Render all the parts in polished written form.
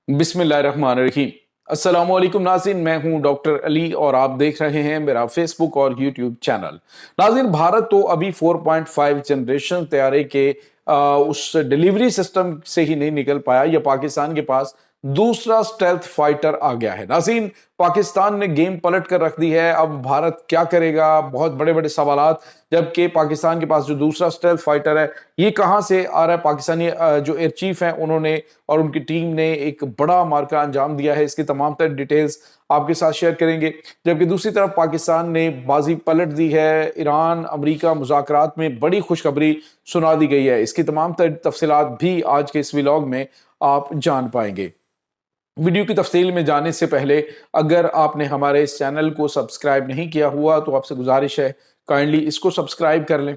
बिस्मिल्लाहिर्रहमानिर्रहीम। अस्सलाम वालेकुम नाज़रीन, मैं हूं डॉक्टर अली और आप देख रहे हैं मेरा फेसबुक और यूट्यूब चैनल। नाज़रीन, भारत तो अभी 4.5 जनरेशन तैयारे के उस डिलीवरी सिस्टम से ही नहीं निकल पाया, या पाकिस्तान के पास दूसरा स्टेल्थ फाइटर आ गया है। नाज़रीन, पाकिस्तान ने गेम पलट कर रख दी है। अब भारत क्या करेगा, बहुत बड़े बड़े सवालात। जबकि पाकिस्तान के पास जो दूसरा स्टेल्थ फाइटर है, ये कहां से आ रहा है? पाकिस्तानी जो एयर चीफ हैं उन्होंने और उनकी टीम ने एक बड़ा मार्का अंजाम दिया है। इसकी तमाम तर डिटेल्स आपके साथ शेयर करेंगे। जबकि दूसरी तरफ पाकिस्तान ने बाजी पलट दी है। ईरान अमेरिका मुज़ाकरात में बड़ी खुशखबरी सुना दी गई है। इसकी तमाम तर तफसीलात भी आज के इस व्लॉग में आप जान पाएंगे। वीडियो की तफसील में जाने से पहले अगर आपने हमारे इस चैनल को सब्सक्राइब नहीं किया हुआ तो आपसे गुजारिश है, काइंडली इसको सब्सक्राइब कर लें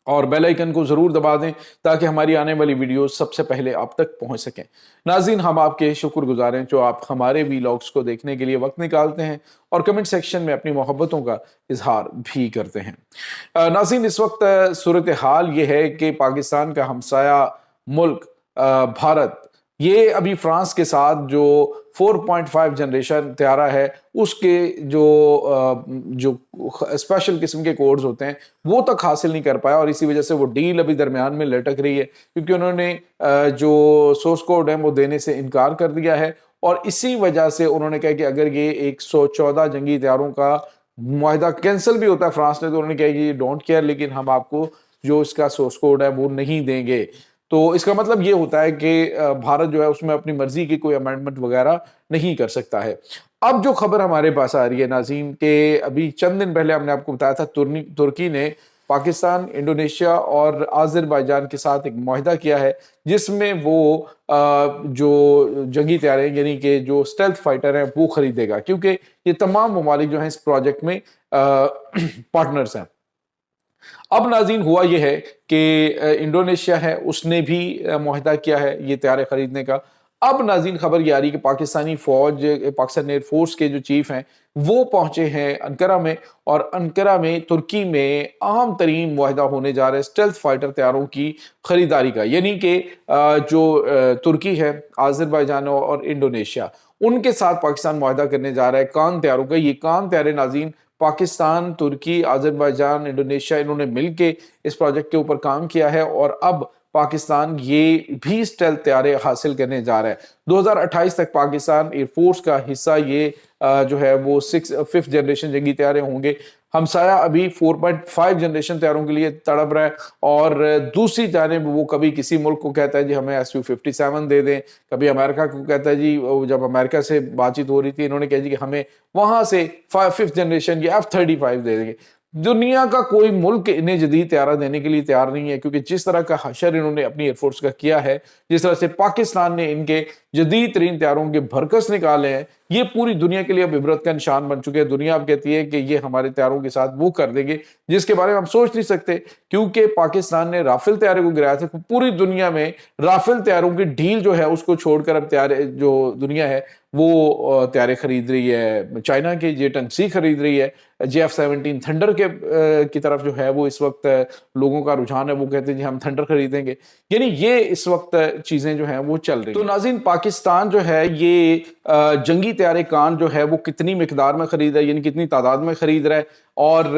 और बेल आइकन को जरूर दबा दें ताकि हमारी आने वाली वीडियो सबसे पहले आप तक पहुंच सकें। नाज़रीन, हम आपके शुक्रगुजार हैं जो आप हमारे वीलॉग्स को देखने के लिए वक्त निकालते हैं और कमेंट सेक्शन में अपनी मोहब्बतों का इजहार भी करते हैं। नाज़रीन, इस वक्त सूरत हाल ये है कि पाकिस्तान का हमसाया मुल्क भारत, ये अभी फ्रांस के साथ जो 4.5 जनरेशन तैयारा है उसके जो स्पेशल किस्म के कोड्स होते हैं वो तक हासिल नहीं कर पाया, और इसी वजह से वो डील अभी दरमियान में लटक रही है क्योंकि उन्होंने जो सोर्स कोड है वो देने से इनकार कर दिया है। और इसी वजह से उन्होंने कहा कि अगर ये 114 जंगी तैयारों का मुआहदा कैंसिल भी होता है फ्रांस ने, तो उन्होंने कहा कि डोंट केयर, लेकिन हम आपको जो इसका सोर्स कोड है वो नहीं देंगे। तो इसका मतलब ये होता है कि भारत जो है उसमें अपनी मर्जी की कोई अमेंडमेंट वगैरह नहीं कर सकता है। अब जो खबर हमारे पास आ रही है नाज़रीन, के अभी चंद दिन पहले हमने आपको बताया था तुर्की ने पाकिस्तान, इंडोनेशिया और आज़रबाईजान के साथ एक मुआहिदा किया है जिसमें वो जो जंगी तैयारे यानी कि जो स्टेल्थ फाइटर हैं वो खरीदेगा, क्योंकि ये तमाम ममालिक जो हैं इस प्रोजेक्ट में पार्टनर्स हैं। अब नाज़रीन हुआ यह है कि इंडोनेशिया है उसने भी मुआहिदा किया है ये तैयारे खरीदने का। अब नाज़रीन खबर ये आ रही है कि पाकिस्तानी फौज, पाकिस्तान एयरफोर्स के जो चीफ हैं वो पहुंचे हैं अंकारा में, और अंकारा में तुर्की में अहम तरीन मुआहिदा होने जा रहा है स्टेल्थ फाइटर तैयारों की खरीदारी का। यानी कि जो तुर्की है, आज़रबाईजान और इंडोनेशिया, उनके साथ पाकिस्तान मुआहिदा करने जा रहा है कान तैयारों का। ये कान तैयारे नाज़रीन पाकिस्तान, तुर्की, आज़रबाईजान, इंडोनेशिया, इन्होंने मिलके इस प्रोजेक्ट के ऊपर काम किया है और अब पाकिस्तान ये भी स्टेल्थ तैयारे हासिल करने जा रहा है। 2028 तक पाकिस्तान एयरफोर्स का हिस्सा ये जो है वो 5th जनरेशन जंगी तैयारे होंगे। हमसाया अभी 4.5 जनरेशन तैयारों के लिए तड़प रहा है, और दूसरी जानिब वो कभी किसी मुल्क को कहता है जी हमें Su-57 दे दें, कभी अमेरिका को कहता है जी, जब अमेरिका से बातचीत हो रही थी इन्होंने कहा जी कि हमें वहां से 5th जनरेशन या F-35 दे देंगे। दुनिया का कोई मुल्क इन्हें जदीद तैयारा देने के लिए तैयार नहीं है, क्योंकि जिस तरह का हशर इन्होंने अपनी एयरफोर्स का किया है, जिस तरह से पाकिस्तान ने इनके जदीद तरीन तैयारों के भरकस निकाले हैं, ये पूरी दुनिया के लिए अब इबरत का निशान बन चुके हैं। दुनिया अब कहती है कि ये हमारे तैयारों के साथ वो कर देंगे जिसके बारे में हम सोच नहीं सकते, क्योंकि पाकिस्तान ने राफेल तैयारे को गिराया था। पूरी दुनिया में राफेल तैयारों की डील जो है उसको छोड़कर अब तैयारे जो दुनिया है वो तैयारे खरीद रही है। चाइना के J-10C खरीद रही है, JF-17 थंडर की तरफ जो है वो इस वक्त लोगों का रुझान है, वो कहते हैं जी हम थंडर खरीदेंगे। यानी ये इस वक्त चीजें जो हैं वो चल रही। तो नाज़रीन, पाकिस्तान जो है ये जंगी तैयारे कान जो है वो कितनी मिकदार में खरीद रहा है, यानी कितनी तादाद में खरीद रहा है, और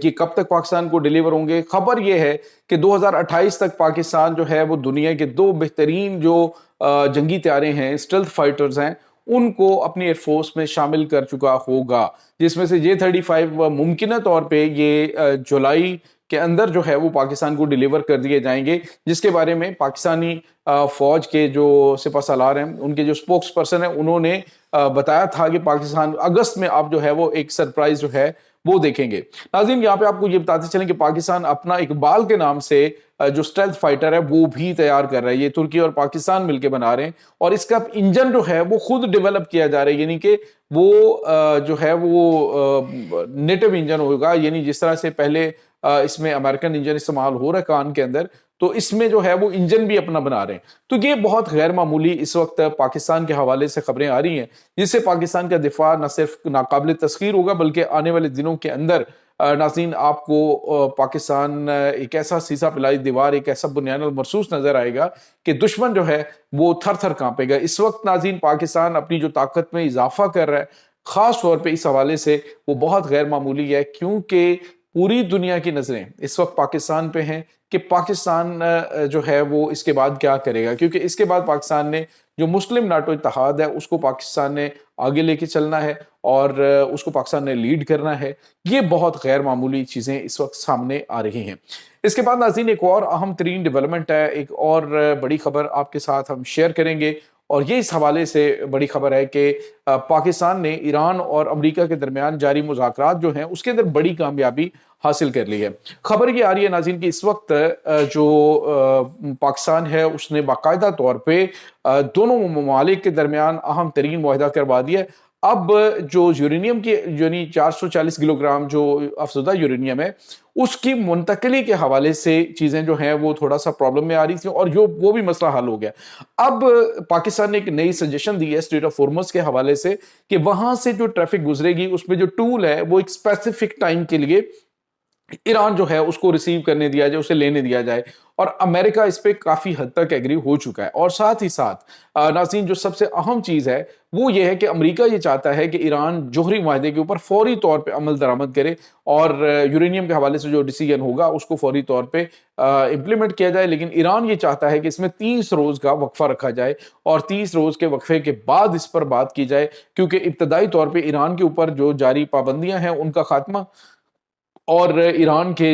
ये कब तक पाकिस्तान को डिलीवर होंगे। खबर ये है कि 2028 तक पाकिस्तान जो है वो दुनिया के 2 बेहतरीन जो जंगी तैयारे हैं, स्टेल्थ फाइटर्स हैं, उनको अपनी एयरफोर्स में शामिल कर चुका होगा, जिसमें से J-35 मुमकिन तौर पे ये जुलाई के अंदर जो है वो पाकिस्तान को डिलीवर कर दिए जाएंगे, जिसके बारे में पाकिस्तानी फौज के जो सिपहसालार हैं, उनके जो स्पोक्स पर्सन है, उन्होंने बताया था कि पाकिस्तान अगस्त में आप जो है वो एक सरप्राइज जो है वो देखेंगे। नाज़रीन, यहाँ पे आपको ये बताते चलें कि पाकिस्तान अपना इकबाल के नाम से जो स्टेल्थ फाइटर है वो भी तैयार कर रहा है। ये तुर्की और पाकिस्तान मिलकर बना रहे हैं, और इसका इंजन जो है वो खुद डेवलप किया जा रहा है, यानी कि वो जो है वो नेटिव इंजन होगा। यानी जिस तरह से पहले इसमें अमेरिकन इंजन इस्तेमाल हो रहा है कान के अंदर, तो इसमें जो है वो इंजन भी अपना बना रहे हैं। तो ये बहुत गैर मामूली इस वक्त पाकिस्तान के हवाले से खबरें आ रही हैं, जिससे पाकिस्तान का दिफा न सिर्फ नाकाबिल तस्खीर होगा बल्कि आने वाले दिनों के अंदर नाज़रीन आपको पाकिस्तान एक ऐसा सीसा पिलाई दीवार, एक ऐसा बुनियान मरसूस नजर आएगा कि दुश्मन जो है वो थर थर कांपेगा। इस वक्त नाज़रीन पाकिस्तान अपनी जो ताकत में इजाफा कर रहा है, खास तौर पे इस हवाले से वो बहुत गैर मामूली है, क्योंकि पूरी दुनिया की नजरें इस वक्त पाकिस्तान पे हैं कि पाकिस्तान जो है वो इसके बाद क्या करेगा, क्योंकि इसके बाद पाकिस्तान ने जो मुस्लिम नाटो इत्तेहाद है उसको पाकिस्तान ने आगे लेके चलना है और उसको पाकिस्तान ने लीड करना है। ये बहुत गैर मामूली चीजें इस वक्त सामने आ रही हैं। इसके बाद नाज़रीन एक और अहम तरीन डेवलपमेंट है, एक और बड़ी खबर आपके साथ हम शेयर करेंगे, और ये इस हवाले से बड़ी खबर है कि पाकिस्तान ने ईरान और अमेरिका के दरमियान जारी मुज़ाकरात जो हैं उसके अंदर बड़ी कामयाबी हासिल कर ली है। खबर ये आ रही है नाज़रीन कि इस वक्त जो पाकिस्तान है उसने बाकायदा तौर पे दोनों ममालिक के दरमियान अहम तरीन मुआहदा करवा दिया है। अब जो यूरेनियम की यानी 440 किलोग्राम जो अफसुदा यूरेनियम है उसकी मुंतकली के हवाले से चीजें जो हैं वो थोड़ा सा प्रॉब्लम में आ रही थी, और जो वो भी मसला हल हो गया। अब पाकिस्तान ने एक नई सजेशन दी है स्ट्रेट ऑफ हॉर्मुज़ के हवाले से कि वहां से जो ट्रैफिक गुजरेगी उसमें जो टूल है वो एक स्पेसिफिक टाइम के लिए ईरान जो है उसको रिसीव करने दिया जाए, उसे लेने दिया जाए, और अमेरिका इस पे काफी हद तक एग्री हो चुका है। और साथ ही साथ नाज़रीन जो सबसे अहम चीज है वो ये है कि अमेरिका ये चाहता है कि ईरान जोहरी माहदे के ऊपर फौरी तौर पे अमल दरामद करे और यूरेनियम के हवाले से जो डिसीजन होगा उसको फौरी तौर पे इम्प्लीमेंट किया जाए। लेकिन ईरान ये चाहता है कि इसमें 30 रोज का वक्फा रखा जाए और 30 रोज के वक्फे के बाद इस पर बात की जाए, क्योंकि इब्तदाई तौर पर ईरान के ऊपर जो जारी पाबंदियां हैं उनका खात्मा और ईरान के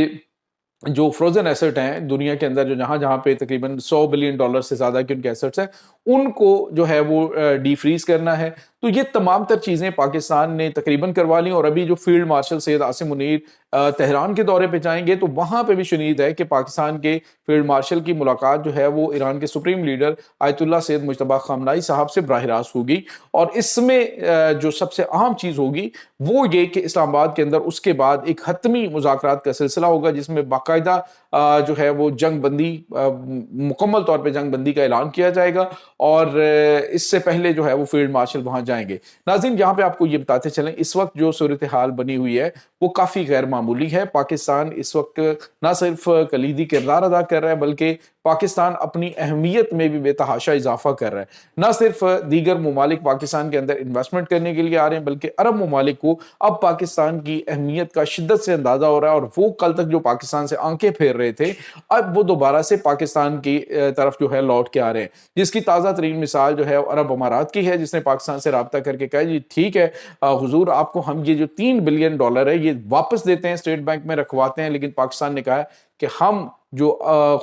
जो फ्रोजन एसेट हैं दुनिया के अंदर, जो जहां जहां पे तकरीबन $100 बिलियन से ज्यादा के उनके एसेट्स हैं, उनको जो है वो डीफ्रीज करना है। तो ये तमाम तर चीजें पाकिस्तान ने तकरीबन करवा ली, और अभी जो field marshal Syed Asim Munir Tehran के दौरे पे जाएंगे तो वहां पे भी शुनीद है कि पाकिस्तान के फील्ड मार्शल की मुलाकात जो है वो ईरान के सुप्रीम लीडर आयतुल्लाह सैयद मुज्तबा खामनाई साहब से बराह रास्त होगी। और इसमें जो सबसे अहम चीज होगी वो ये कि इस्लामाबाद के अंदर उसके बाद एक हतमी मुज़ाकरात का सिलसिला होगा, जिसमें बाकायदा जो है वो जंग बंदी, मुकम्मल तौर पे जंग बंदी का ऐलान किया जाएगा, और इससे पहले जो है वो फील्ड मार्शल वहां जाएंगे। नाज़रीन यहाँ पे आपको ये बताते चलें इस वक्त जो सूरत हाल बनी हुई है वो काफी गैर मामूली है। पाकिस्तान इस वक्त ना सिर्फ कलीदी किरदार अदा कर रहा है बल्कि पाकिस्तान अपनी अहमियत में भी बेतहाशा इजाफा कर रहा है। ना सिर्फ दीगर ममालिक पाकिस्तान के अंदर इन्वेस्टमेंट करने के लिए आ रहे हैं बल्कि अरब ममालिक को अब पाकिस्तान की अहमियत का शिद्दत से अंदाजा हो रहा है, और वो कल तक जो पाकिस्तान से आंखें फेर रहे थे अब वो दोबारा से पाकिस्तान की तरफ जो है लौट के आ रहे हैं। जिसकी ताज़ा तरीन मिसाल जो है अरब अमारात की है, जिसने पाकिस्तान से राब्ता करके कहा जी ठीक है हुजूर आपको हम ये जो $3 बिलियन है ये वापस देते हैं, स्टेट बैंक में रखवाते हैं। लेकिन पाकिस्तान ने कहा कि हम जो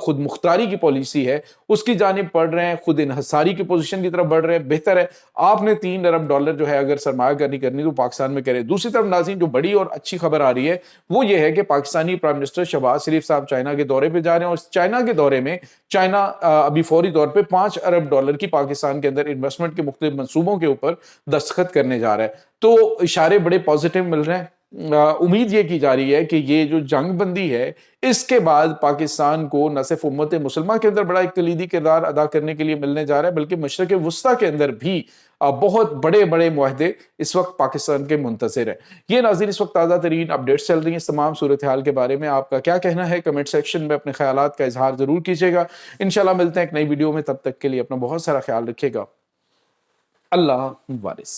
खुद मुख्तारी की पॉलिसी है उसकी जानिब बढ़ रहे हैं, खुद इन्हसारी की पोजीशन की तरफ बढ़ रहे हैं। बेहतर है आपने $3 अरब जो है अगर सरमायाकारी करनी तो पाकिस्तान में करे। दूसरी तरफ नाज़रीन जो बड़ी और अच्छी खबर आ रही है वो ये है कि पाकिस्तानी प्राइम मिनिस्टर शहबाज शरीफ साहब चाइना के दौरे पे जा रहे हैं, और चाइना के दौरे में चाइना अभी फौरी तौर पर $5 अरब की पाकिस्तान के अंदर इन्वेस्टमेंट के मुख्तलिफ मंसूबों के ऊपर दस्तखत करने जा रहा है। तो इशारे बड़े पॉजिटिव मिल रहे हैं। उम्मीद ये की जा रही है कि ये जो जंग बंदी है इसके बाद पाकिस्तान को न सिर्फ उम्मत मुसलमान के अंदर बड़ा एक कलीदी किरदार अदा करने के लिए मिलने जा रहा है बल्कि मशरक़ वुस्ता के अंदर भी बहुत बड़े बड़े मुआहदे इस वक्त पाकिस्तान के मुंतज़िर है। ये नाज़रीन इस वक्त ताज़ा तरीन अपडेट्स चल रही हैं। इस तमाम सूरत हाल के बारे में आपका क्या कहना है कमेंट सेक्शन में अपने ख्यालात का इजहार जरूर कीजिएगा। इंशाल्लाह मिलते हैं एक नई वीडियो में, तब तक के लिए अपना बहुत सारा ख्याल रखिएगा। अल्लाह वारिस।